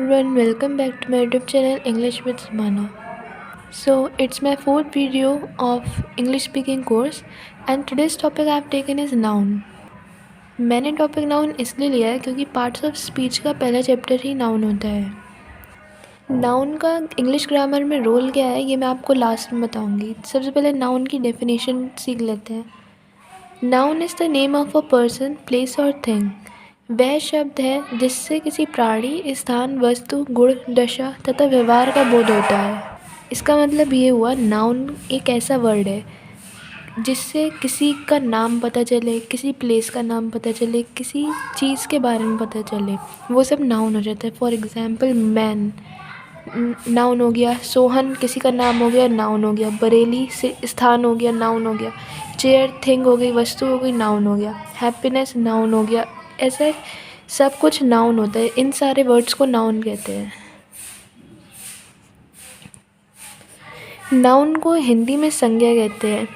everyone, welcome back to my YouTube channel English with Zamana. So it's my fourth video of English speaking course and today's topic I have taken is noun. मैंने topic noun इसलिए लिया है क्योंकि parts of speech का पहला chapter ही noun होता है। Noun का इंग्लिश ग्रामर में रोल क्या है ये मैं आपको लास्ट में बताऊंगी। सबसे पहले नाउन की डेफिनेशन सीख लेते हैं। Noun is the name of a person, place और थिंग। वह शब्द है जिससे किसी प्राणी, स्थान, वस्तु, गुण, दशा तथा व्यवहार का बोध होता है। इसका मतलब ये हुआ नाउन एक ऐसा वर्ड है जिससे किसी का नाम पता चले, किसी प्लेस का नाम पता चले, किसी चीज़ के बारे में पता चले, वो सब नाउन हो जाता है। फॉर एग्ज़ाम्पल मैन नाउन हो गया, सोहन किसी का नाम हो गया, नाउन हो गया, बरेली से स्थान हो गया, नाउन हो गया, चेयर थिंग हो गई, वस्तु हो गई, नाउन हो गया, हैप्पीनेस नाउन हो गया। ऐसे सब कुछ नाउन होता है। इन सारे वर्ड्स को नाउन कहते हैं। नाउन को हिंदी में संज्ञा कहते हैं।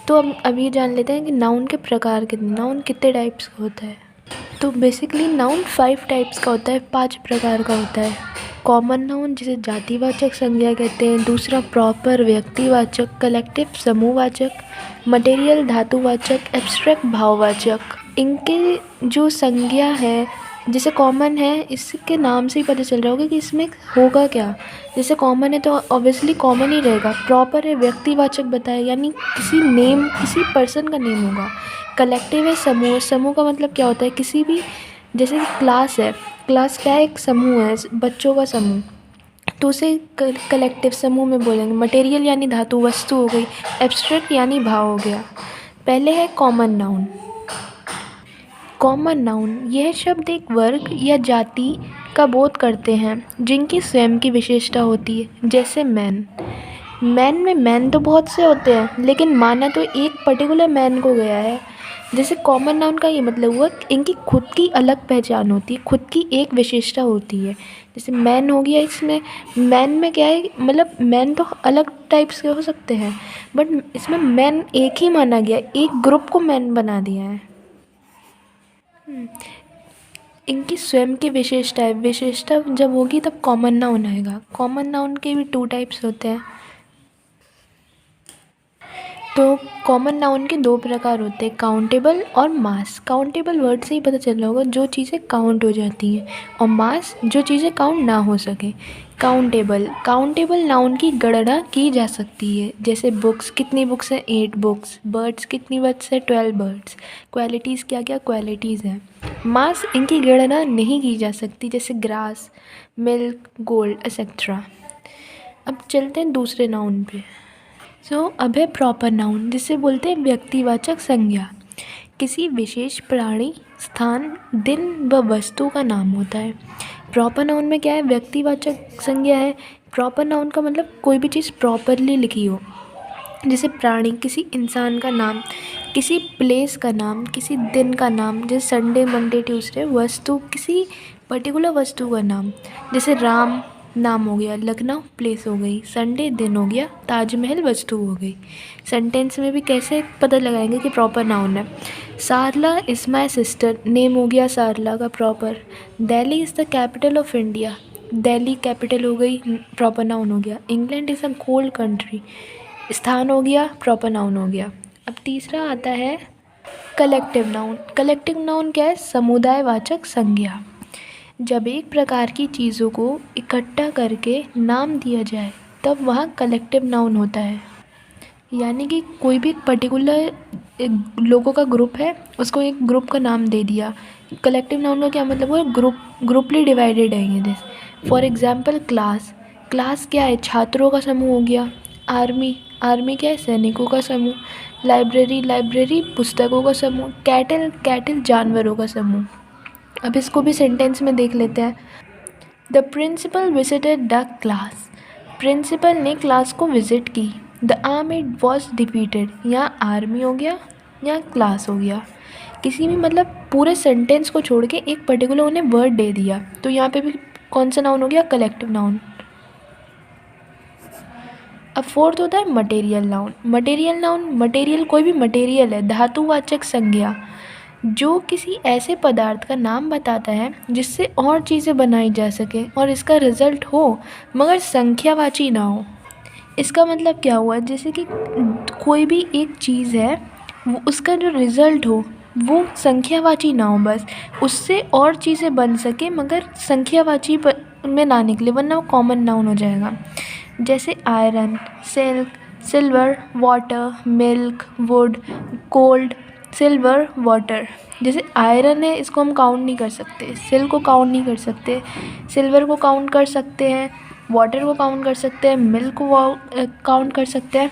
तो अब ये जान लेते हैं कि नाउन के प्रकार कितने, नाउन कितने टाइप्स का होता है। तो बेसिकली नाउन 5 टाइप्स का होता है, 5 प्रकार का होता है। कॉमन नाउन जिसे जातिवाचक संज्ञा कहते हैं, दूसरा प्रॉपर व्यक्तिवाचक, कलेक्टिव समूहवाचक, मटेरियल धातुवाचक, एब्स्ट्रैक्ट भाववाचक। इनके जो संज्ञा है जैसे कॉमन है, इसके नाम से ही पता चल रहा होगा कि इसमें होगा क्या। जैसे कॉमन है तो ऑब्वियसली कॉमन ही रहेगा। प्रॉपर है व्यक्तिवाचक बताया यानी किसी नेम, किसी पर्सन का नेम होगा। कलेक्टिव है समूह, समूह का मतलब क्या होता है, किसी भी, जैसे कि क्लास है, क्लास क्या है, एक समूह है, बच्चों का समूह, तो उसे कलेक्टिव समूह में बोलेंगे। मटेरियल यानी धातु, वस्तु हो गई। एब्स्ट्रैक्ट यानी भाव हो गया। पहले है कॉमन नाउन। कॉमन नाउन यह शब्द एक वर्ग या जाति का बोध करते हैं जिनकी स्वयं की विशेषता होती है। जैसे मैन, मैन में मैन तो बहुत से होते हैं लेकिन माना तो एक पर्टिकुलर मैन को गया है। जैसे कॉमन नाउन का ये मतलब हुआ कि इनकी खुद की अलग पहचान होती है, खुद की एक विशेषता होती है। जैसे मैन हो गया, इसमें मैन में क्या है, मतलब मैन तो अलग टाइप्स के हो सकते हैं बट इसमें मैन एक ही माना गया, एक ग्रुप को मैन बना दिया है। इनकी स्वयं की विशेषता है, विशेषता जब होगी तब कॉमन नाउन आएगा। कॉमन नाउन के भी 2 टाइप्स होते हैं। तो कॉमन नाउन के 2 प्रकार होते हैं, काउंटेबल और मास। काउंटेबल वर्ड से ही पता चल रहा होगा, जो चीज़ें काउंट हो जाती हैं, और मास जो चीज़ें काउंट ना हो सके। काउंटेबल, काउंटेबल नाउन की गणना की जा सकती है। जैसे बुक्स, कितनी बुक्स हैं, 8 बुक्स। बर्ड्स, कितनी बर्ड्स हैं, 12 बर्ड्स। क्वालिटीज़, क्या क्या क्वालिटीज़ हैं। मास, इनकी गणना नहीं की जा सकती, जैसे ग्रास, मिल्क, गोल्ड एक्सेट्रा। अब चलते हैं दूसरे नाउन पे। अब है प्रॉपर नाउन, जिसे बोलते हैं व्यक्तिवाचक संज्ञा। किसी विशेष प्राणी, स्थान, दिन व वस्तु का नाम होता है। प्रॉपर नाउन में क्या है, व्यक्तिवाचक संज्ञा है। प्रॉपर नाउन का मतलब कोई भी चीज़ प्रॉपरली लिखी हो। जैसे प्राणी, किसी इंसान का नाम, किसी प्लेस का नाम, किसी दिन का नाम, जैसे संडे, मंडे, ट्यूसडे। वस्तु, किसी पर्टिकुलर वस्तु का नाम, जैसे राम नाम हो गया, लखनऊ प्लेस हो गई, संडे दिन हो गया, ताजमहल वस्तु हो गई। सेंटेंस में भी कैसे पता लगाएंगे कि प्रॉपर नाउन है। सारला इज़ माई सिस्टर, नेम हो गया सारला का proper. Delhi is the capital of India, Delhi capital हो गई, प्रॉपर नाउन हो गया। England is a cold country, स्थान हो गया, प्रॉपर नाउन हो गया। अब तीसरा आता है कलेक्टिव नाउन। कलेक्टिव नाउन क्या है, समुदायवाचक संज्ञा। जब एक प्रकार की चीज़ों को इकट्ठा करके नाम दिया जाए तब वह कलेक्टिव नाउन होता है। यानी कि कोई भी पर्टिकुलर लोगों का ग्रुप है, उसको एक ग्रुप का नाम दे दिया। कलेक्टिव नाउन का क्या मतलब हुआ, ग्रुपली डिवाइडेड है ये। जैसे फॉर एग्जांपल क्लास, क्लास क्या है, छात्रों का समूह हो गया। आर्मी, आर्मी क्या है, सैनिकों का समूह। लाइब्रेरी, लाइब्रेरी पुस्तकों का समूह। कैटल, कैटल जानवरों का समूह। अब इसको भी सेंटेंस में देख लेते हैं। The principal visited the class, principal ने क्लास को विज़िट की। द आर्मी वॉज डिफीटेड, यहाँ आर्मी हो गया, यहाँ क्लास हो गया। किसी भी मतलब पूरे सेंटेंस को छोड़ के एक पर्टिकुलर उन्हें वर्ड दे दिया, तो यहाँ पे भी कौन सा नाउन हो गया, कलेक्टिव नाउन। अब फोर्थ होता है material noun. Material noun, material कोई भी मटेरियल है, धातुवाचक संज्ञा। जो किसी ऐसे पदार्थ का नाम बताता है जिससे और चीज़ें बनाई जा सकें और इसका रिज़ल्ट हो मगर संख्यावाची ना हो। इसका मतलब क्या हुआ, जैसे कि कोई भी एक चीज़ है, वो उसका जो रिज़ल्ट हो वो संख्यावाची ना हो, बस उससे और चीज़ें बन सके मगर संख्यावाची में ना निकले, वरना वो कॉमन नाउन हो जाएगा। जैसे iron, silk, silver, water, milk, would, cold, silver, water. जैसे आयरन है, इसको हम काउंट नहीं कर सकते, सिल्क को काउंट नहीं कर सकते, सिल्वर को काउंट कर सकते हैं, वाटर को काउंट कर सकते हैं, मिल्क को काउंट कर सकते हैं,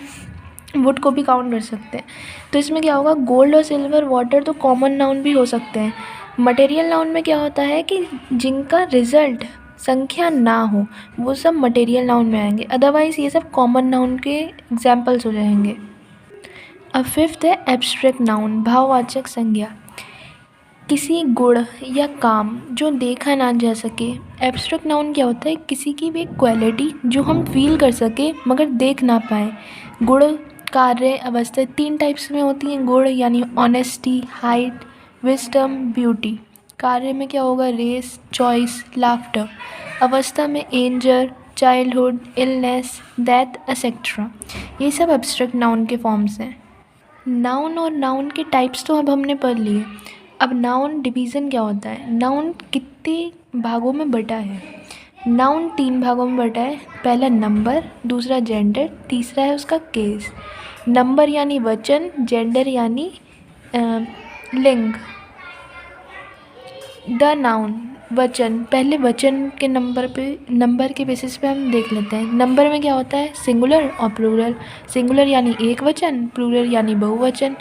वुड को भी काउंट कर सकते हैं। तो इसमें क्या होगा, गोल्ड और सिल्वर, वाटर तो कॉमन नाउन भी हो सकते हैं। मटेरियल नाउन में क्या होता है कि जिनका रिज़ल्ट संख्या ना हो वो सब मटेरियल नाउन में आएंगे, अदरवाइज़ ये सब कॉमन नाउन के एग्जाम्पल्स हो जाएंगे। अब फिफ्थ है एब्स्ट्रैक्ट नाउन, भाववाचक संज्ञा। किसी गुण या काम जो देखा ना जा सके। एब्स्ट्रैक्ट नाउन क्या होता है, किसी की भी क्वालिटी जो हम फील कर सके मगर देख ना पाए। गुण, कार्य, अवस्था, 3 टाइप्स में होती हैं गुण, यानी ऑनेस्टी, हाइट, विजडम, ब्यूटी। कार्य में क्या होगा, रेस, चॉइस, लाफ्टर। अवस्था में एंजर, चाइल्डहुड, इलनेस, डेथ, एक्सेट्रा। ये सब एब्स्ट्रैक्ट नाउन के फॉर्म्स हैं। नाउन और नाउन के टाइप्स तो अब हमने पढ़ लिए। अब नाउन डिवीज़न क्या होता है, नाउन कितने भागों में बटा है। नाउन 3 भागों में बटा है। पहला नंबर, दूसरा जेंडर, तीसरा है उसका केस। नंबर यानी वचन, जेंडर यानी लिंग। द नाउन, वचन, पहले वचन के नंबर के बेसिस पे हम देख लेते हैं। नंबर में क्या होता है, सिंगुलर और प्लूरल। सिंगुलर यानी एक वचन, प्लूरल यानी बहुवचन।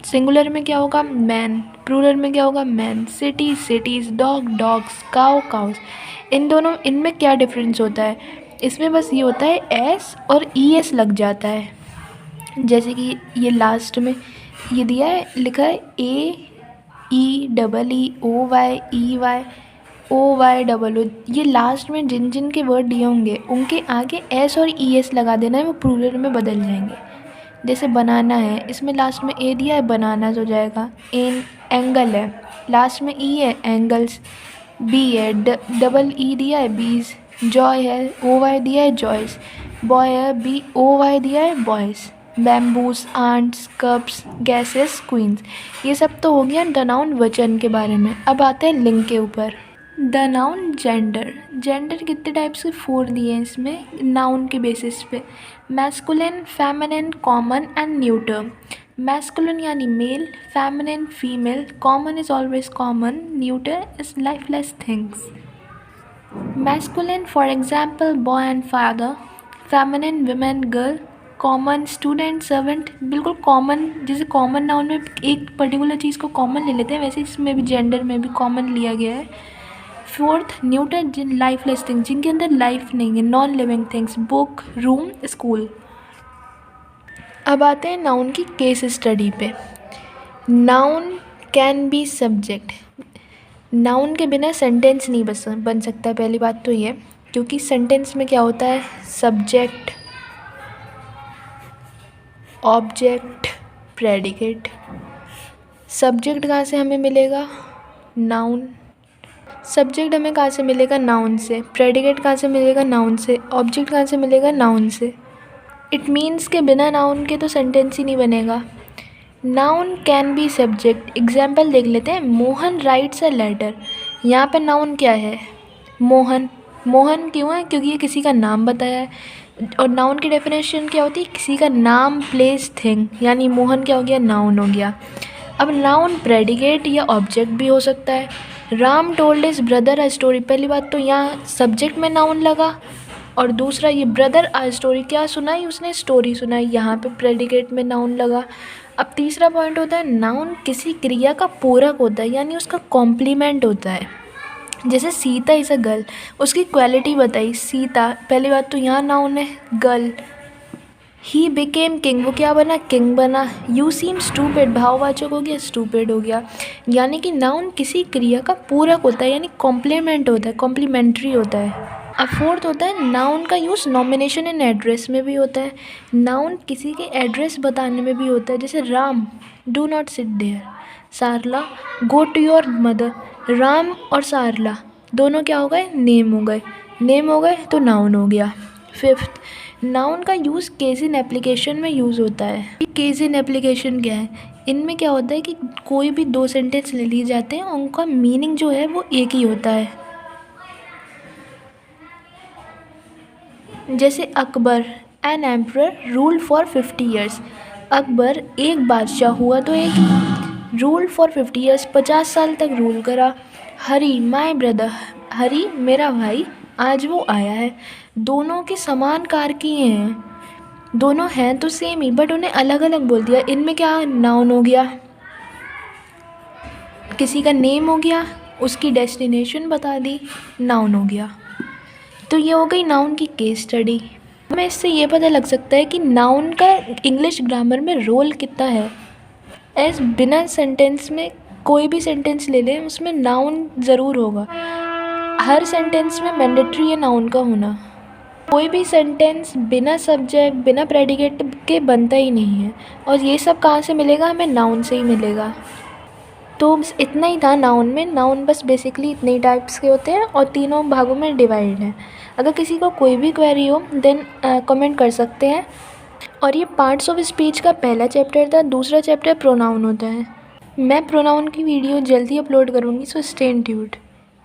सिंगुलर में क्या होगा, मैन, प्लूरल में क्या होगा, man. City, cities, dog, dogs, cow, cows. इनमें क्या डिफरेंस होता है, इसमें बस ये होता है एस और ई एस लग जाता है। जैसे कि ये लास्ट में ये दिया है, लिखा है AEEOYEY ये लास्ट में जिन जिन के वर्ड दिए होंगे उनके आगे एस और ई एस लगा देना है, वो प्लूरल में बदल जाएंगे। जैसे बनाना है, इसमें लास्ट में ए दिया है, बनानास हो जाएगा। एंगल है, लास्ट में ई है, एंगल्स। बी है, डबल ई दिया है, बीज। जॉय है, ओ वाई दिया है, जॉयस। बॉय है, BOY दिया है, boys. Bamboos, ants, cups, gases, queens. ये सब तो हो गया द नाउन वचन के बारे में। अब आते हैं लिंग के ऊपर। The noun gender. जेंडर कितने टाइप्स के, 4 दिए हैं इसमें नाउन के बेसिस पे। Masculine, feminine, common and neuter. Masculine यानी male, feminine female, common is always common, neuter is lifeless things. Masculine for example boy and father, feminine women girl, common student servant. बिल्कुल common, जैसे common noun में एक particular चीज़ को common ले लेते हैं, वैसे इसमें भी जेंडर में भी कॉमन लिया गया है। फोर्थ, न्यूटर, जिन लाइफलेस थिंग्स, जिनके अंदर लाइफ नहीं है, non living things, book, room, school. अब आते हैं नाउन की केस स्टडी पे। Noun can be subject. Noun के बिना सेंटेंस नहीं बन सकता, पहली बात तो ये, क्योंकि सेंटेंस में क्या होता है, सब्जेक्ट, ऑब्जेक्ट, प्रेडिकेट। सब्जेक्ट कहाँ से हमें मिलेगा, नाउन। सब्जेक्ट हमें कहाँ से मिलेगा, नाउन से। प्रेडिकेट कहाँ से मिलेगा, नाउन से। ऑब्जेक्ट कहाँ से मिलेगा, नाउन से। इट मीन्स के बिना नाउन के तो सेंटेंस ही नहीं बनेगा। Noun can be subject. Example देख लेते हैं। Mohan writes a letter. यहाँ पे नाउन क्या है, मोहन। मोहन क्यों है, क्योंकि ये किसी का नाम बताया है। और नाउन की डेफिनेशन क्या होती है, किसी का नाम, प्लेस, थिंग, यानी मोहन क्या हो गया, नाउन हो गया। अब नाउन प्रेडिकेट या ऑब्जेक्ट भी हो सकता है। Ram told his brother a story. पहली बात तो यहाँ सब्जेक्ट में नाउन लगा, और दूसरा ये ब्रदर अ स्टोरी, क्या सुनाई उसने, स्टोरी सुनाई, यहाँ पे प्रेडिकेट में नाउन लगा। अब तीसरा पॉइंट होता है, नाउन किसी क्रिया का पूरक होता है, यानी उसका कॉम्प्लीमेंट होता है। जैसे सीता इज़ अ गर्ल, उसकी क्वालिटी बताई, सीता, पहली बात तो यहाँ नाउन है, गर्ल। ही बिकेम किंग, वो क्या बना, किंग बना। यू सीम स्टूपिड, भाववाचक हो गया, स्टूपिड हो गया। यानी कि नाउन किसी क्रिया का पूरक होता है, यानी कॉम्प्लीमेंट होता है, कॉम्प्लीमेंट्री होता है। अब फोर्थ होता है, नाउन का यूज़ नॉमिनेशन एंड एड्रेस में भी होता है। नाउन किसी के एड्रेस बताने में भी होता है, जैसे Ram, do not sit there. Sarla, go to your mother. Ram और सारला दोनों क्या हो गए, नेम हो गए। नेम हो गए तो नाउन हो गया। फिफ्थ, नाउन का यूज़ केस इन एप्लीकेशन में यूज़ होता है। केस इन एप्लीकेशन क्या है, इनमें क्या होता है कि कोई भी दो सेंटेंस ले लिए जाते हैं, उनका मीनिंग जो है वो एक ही होता है। जैसे Akbar an emperor rule for 50 years. Akbar एक बादशाह हुआ तो एक रूल फॉर 50 ईयर्स 50 साल तक रूल करा। हरी माय ब्रदर, हरी मेरा भाई, आज वो आया है। दोनों के समान कारकीय हैं, दोनों हैं तो सेम ही, बट उन्हें अलग अलग बोल दिया। इनमें क्या, नाउन हो गया, किसी का नेम हो गया, उसकी डेस्टिनेशन बता दी, नाउन हो गया। तो ये हो गई नाउन की केस स्टडी। हमें इससे ये पता लग सकता है कि नाउन का इंग्लिश ग्रामर में रोल कितना है। एज बिना सेंटेंस में कोई भी सेंटेंस ले लें, उसमें नाउन ज़रूर होगा। हर सेंटेंस में मैंडेटरी है नाउन का होना। कोई भी सेंटेंस बिना सब्जेक्ट बिना प्रेडिकेट के बनता ही नहीं है। और ये सब कहाँ से मिलेगा, हमें नाउन से ही मिलेगा। तो बस इतना ही था नाउन में। नाउन बस बेसिकली इतने ही टाइप्स के होते हैं और तीनों भागों में डिवाइड हैं। अगर किसी को कोई भी क्वेरी हो देन कमेंट कर सकते हैं। और ये पार्ट्स ऑफ स्पीच का पहला चैप्टर था। दूसरा चैप्टर प्रोनाउन होता है। मैं प्रोनाउन की वीडियो जल्दी अपलोड करूँगी, सो स्टे ट्यून्ड।